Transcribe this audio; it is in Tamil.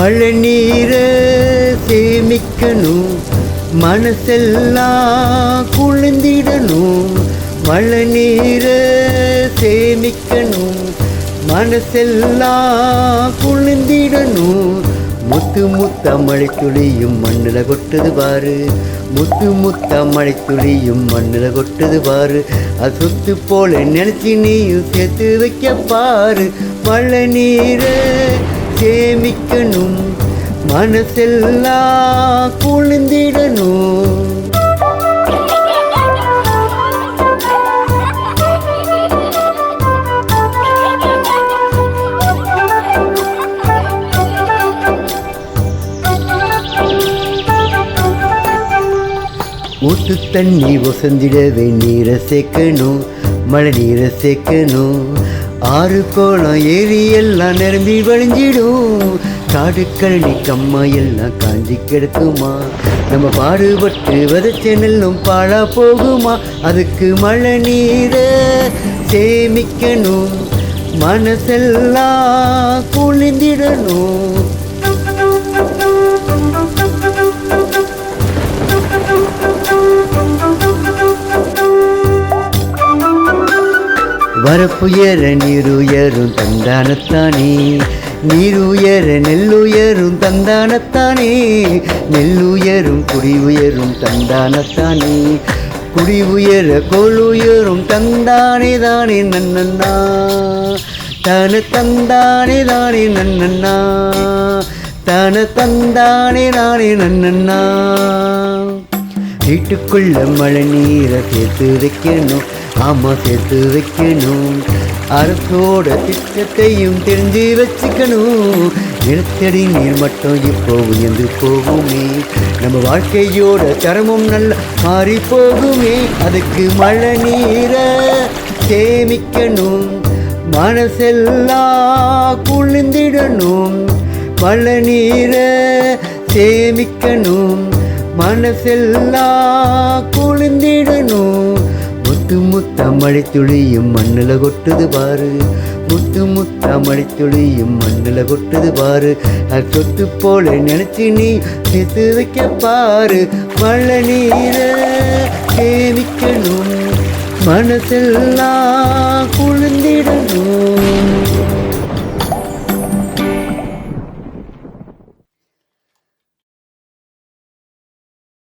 மழை நீரை சேமிக்கணும், மனசெல்லாம் குளிர்ந்திடணும். மழை நீரை சேமிக்கணும், மனசெல்லாம் குளிர்ந்திடணும். முத்து முத்த மழை துளியும் மண்ணில் கொட்டுது பாரு, முத்து முத்த மழை துளியும் மண்ணில் கொட்டுது பாரு. அது சொத்து போல நினைச்சி நீயும் சேர்த்து வைக்க பாரு. மழை நீரை சேமிக்கணும், மனசெல்லாம் குளிர்ந்திடணும். ஊத்து தண்ணி வசந்திடவே நீரை சேர்க்கணும், மழை நீரை சேர்க்கணும். ஆறு கோலம் ஏரி எல்லாம் நிரம்பி வழிஞ்சிடும். காடு கழனி கம்மா எல்லாம் காஞ்சி கிடக்குமா? நம்ம பாடுபட்டு விதைச்ச நெல்லும் பாழா போகுமா? அதுக்கு மழை நீரை சேமிக்கணும், மனசெல்லாம் குளிர்ந்திடணும். வரப்புயர நீருயரும் தந்தானத்தானே, நீருயர நெல்லுயரும் தந்தானத்தானே. நெல்லுயரும் குடி உயரும் தந்தானத்தானே, குடி உயர கோளுயரும் தந்தானே தானே நன்னண்ணா. தன தந்தானே தானே நன்னண்ணா, தன தந்தானே தானே நன்னண்ணா. வீட்டுக்குள்ள மழை நீரை சேர்த்து வைக்கணும், ஆமா சேர்த்து வைக்கணும். அரசோட திட்டத்தையும் தெரிஞ்சு வச்சுக்கணும். நிலத்தடி நீர் மட்டும் இப்போ உயர்ந்து போகுமே, நம்ம வாழ்க்கையோட தரமும் நல்ல மாறி போகுமே. அதுக்கு மழை நீரை சேமிக்கணும், மனசெல்லாம் குளிர்ந்திடணும். மழை நீரை சேமிக்கணும், மனசெல்லாம் குளிர்ந்திடணும். முத்து முத்த மழை துளியும் மண்ணில் கொட்டுது பாரு, முத்து முத்த மழை துளியும் மண்ணில் கொட்டுது பாரு. அது சொத்து போல நினைச்சு நீ சேர்த்து வைக்க பாரு. மழை நீரை சேமிக்கணும், மனசெல்லாம் குளிர்ந்திடணும்.